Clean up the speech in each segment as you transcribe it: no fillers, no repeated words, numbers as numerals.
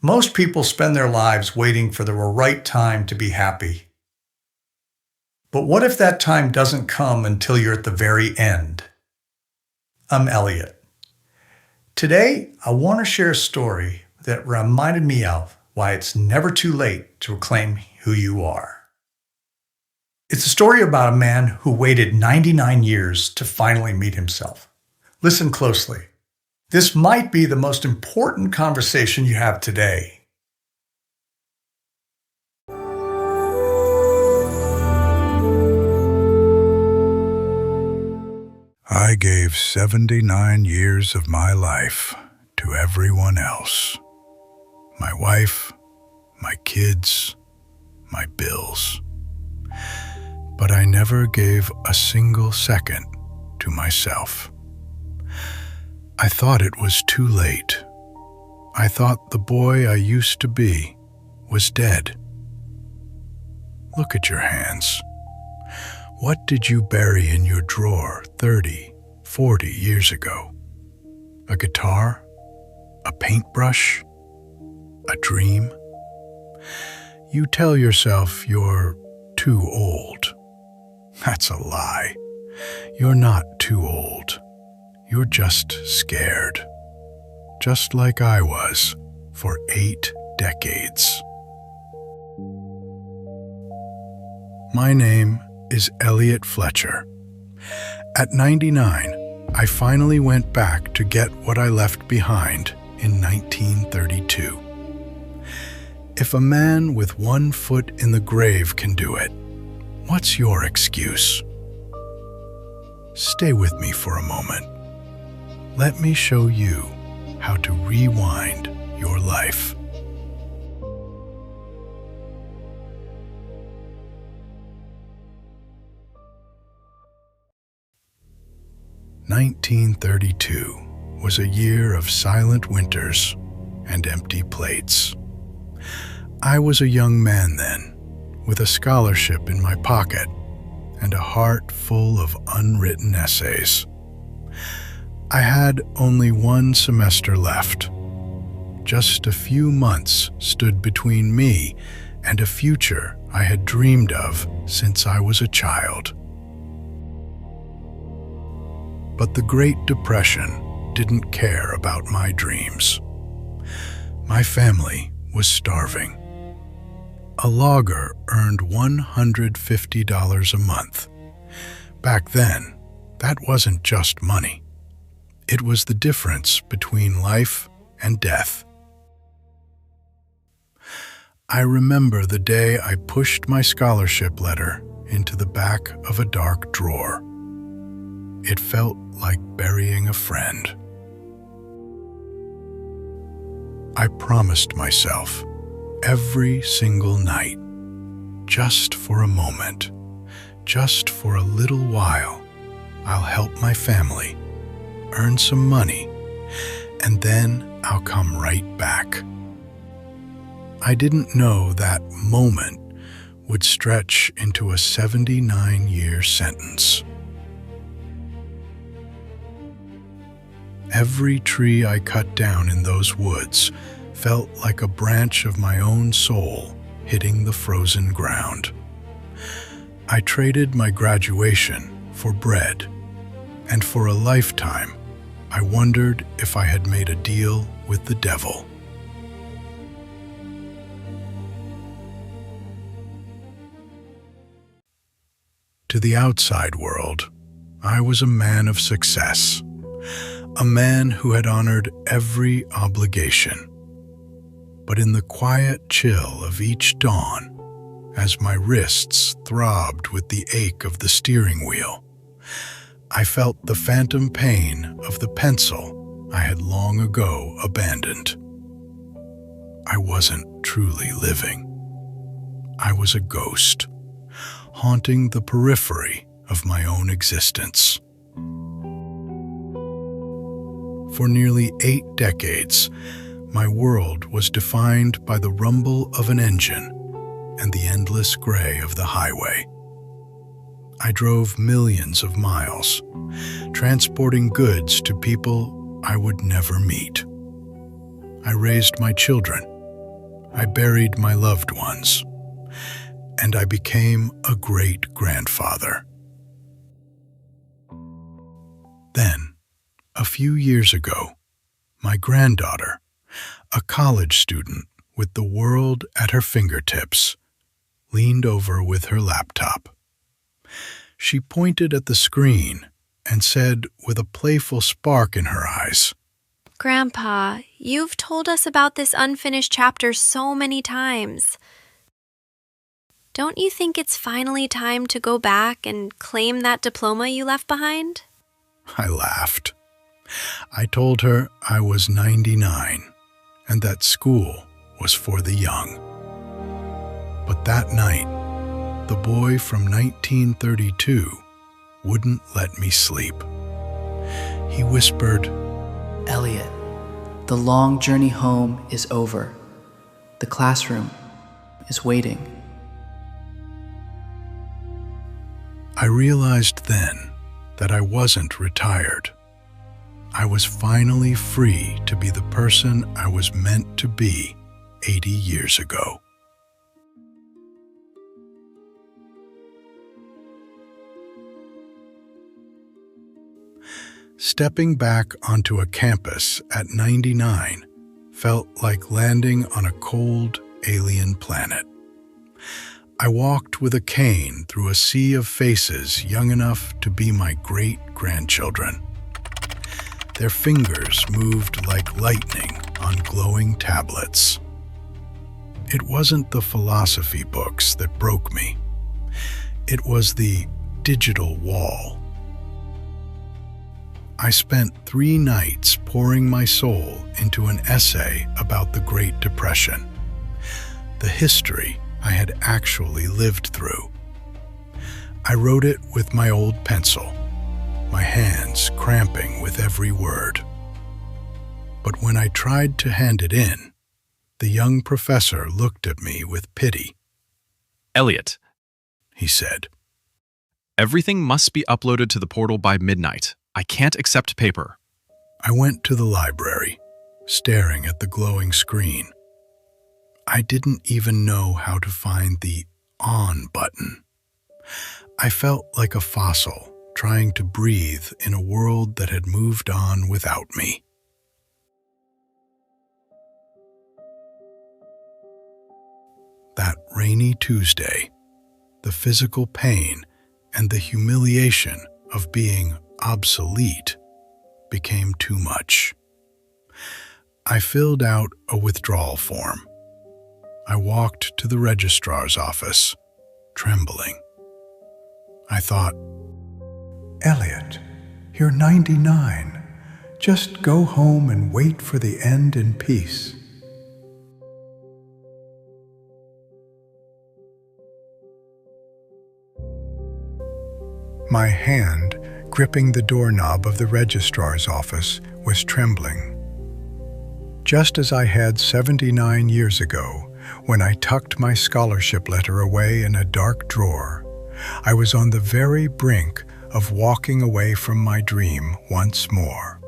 Most people spend their lives waiting for the right time to be happy. But what if that time doesn't come until you're at the very end? I'm Elliot. Today, I want to share a story that reminded me of why it's never too late to reclaim who you are. It's a story about a man who waited 99 years to finally meet himself. Listen closely. This might be the most important conversation you have today. I gave 79 years of my life to everyone else. My wife, my kids, my bills. But I never gave a single second to myself. I thought it was too late. I thought the boy I used to be was dead. Look at your hands. What did you bury in your drawer 30, 40 years ago? A guitar? A paintbrush? A dream? You tell yourself you're too old. That's a lie. You're not too old. You're just scared. Just like I was for 8 decades. My name is Elliot Fletcher. At 99, I finally went back to get what I left behind in 1932. If a man with 1 foot in the grave can do it, what's your excuse? Stay with me for a moment. Let me show you how to rewind your life. "1932 was a year of silent winters and empty plates. I was a young man then, with a scholarship in my pocket and a heart full of unwritten essays. I had only 1 semester left. Just a few months stood between me and a future I had dreamed of since I was a child. But the Great Depression didn't care about my dreams. My family was starving. A logger earned $150 a month. Back then, that wasn't just money. It was the difference between life and death. I remember the day I pushed my scholarship letter into the back of a dark drawer. It felt like burying a friend. I promised myself every single night, just for a moment, just for a little while, I'll help my family, earn some money, and then I'll come right back. I didn't know that moment would stretch into a 79-year sentence. Every tree I cut down in those woods felt like a branch of my own soul hitting the frozen ground. I traded my graduation for bread, and for a lifetime, I wondered if I had made a deal with the devil. To the outside world, I was a man of success, a man who had honored every obligation. But in the quiet chill of each dawn, as my wrists throbbed with the ache of the steering wheel, I felt the phantom pain of the pencil I had long ago abandoned. I wasn't truly living. I was a ghost, haunting the periphery of my own existence. For nearly 8 decades, my world was defined by the rumble of an engine and the endless gray of the highway. I drove millions of miles, transporting goods to people I would never meet. I raised my children, I buried my loved ones, and I became a great-grandfather. Then, a few years ago, my granddaughter, a college student with the world at her fingertips, leaned over with her laptop. She pointed at the screen and said with a playful spark in her eyes, "Grandpa, you've told us about this unfinished chapter so many times. Don't you think it's finally time to go back and claim that diploma you left behind?" I laughed. I told her I was 99 and that school was for the young. But that night, the boy from 1932 wouldn't let me sleep. He whispered, "Elliot, the long journey home is over. The classroom is waiting." I realized then that I wasn't retired. I was finally free to be the person I was meant to be 80 years ago. Stepping back onto a campus at 99 felt like landing on a cold, alien planet. I walked with a cane through a sea of faces young enough to be my great-grandchildren. Their fingers moved like lightning on glowing tablets. It wasn't the philosophy books that broke me. It was the digital wall. I spent 3 nights pouring my soul into an essay about the Great Depression, the history I had actually lived through. I wrote it with my old pencil, my hands cramping with every word. But when I tried to hand it in, the young professor looked at me with pity. "Elliot, He said, everything must be uploaded to the portal by midnight. I can't accept paper." I went to the library, staring at the glowing screen. I didn't even know how to find the on button. I felt like a fossil trying to breathe in a world that had moved on without me. That rainy Tuesday, the physical pain and the humiliation of being obsolete became too much. I filled out a withdrawal form. I walked to the registrar's office, trembling. I thought, Elliot, you're 99. Just go home and wait for the end in peace. My hand, gripping the doorknob of the registrar's office, was trembling. Just as I had 79 years ago, when I tucked my scholarship letter away in a dark drawer, I was on the very brink of walking away from my dream once more.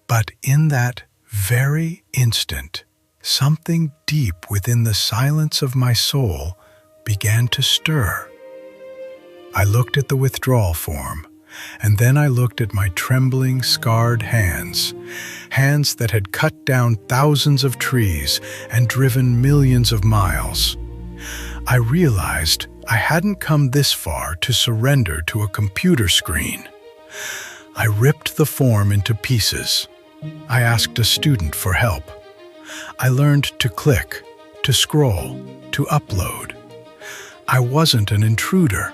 But in that very instant, something deep within the silence of my soul began to stir. I looked at the withdrawal form, and then I looked at my trembling, scarred hands that had cut down thousands of trees and driven millions of miles. I realized I hadn't come this far to surrender to a computer screen. I ripped the form into pieces. I asked a student for help. I learned to click, to scroll, to upload. I wasn't an intruder.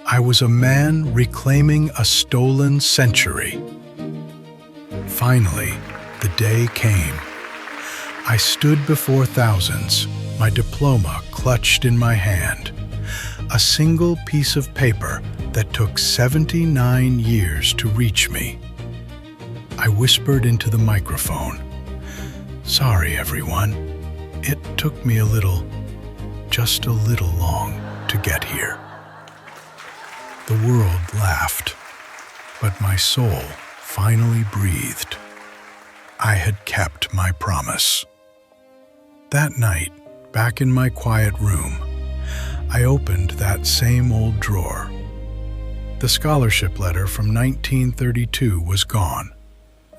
I was a man reclaiming a stolen century. Finally, the day came. I stood before thousands, my diploma clutched in my hand, a single piece of paper that took 79 years to reach me. I whispered into the microphone, "Sorry, everyone. It took me just a little long to get here." The world laughed, but my soul finally breathed. I had kept my promise. That night, back in my quiet room, I opened that same old drawer. The scholarship letter from 1932 was gone,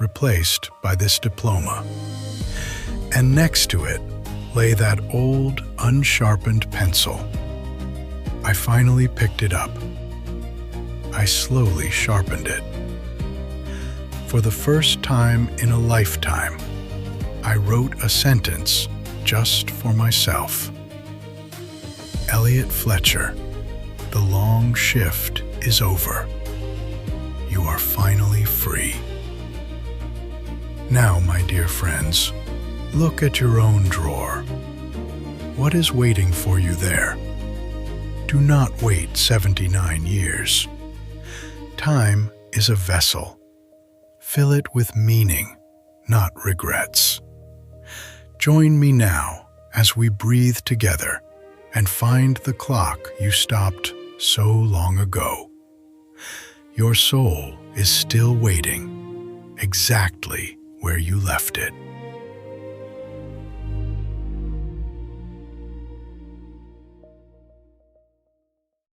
replaced by this diploma. And next to it lay that old, unsharpened pencil. I finally picked it up. I slowly sharpened it. For the first time in a lifetime, I wrote a sentence just for myself. Elliot Fletcher, the long shift is over. You are finally free. Now, my dear friends, look at your own drawer. What is waiting for you there? Do not wait 79 years. Time is a vessel. Fill it with meaning, not regrets. Join me now as we breathe together and find the clock you stopped so long ago. Your soul is still waiting, exactly where you left it.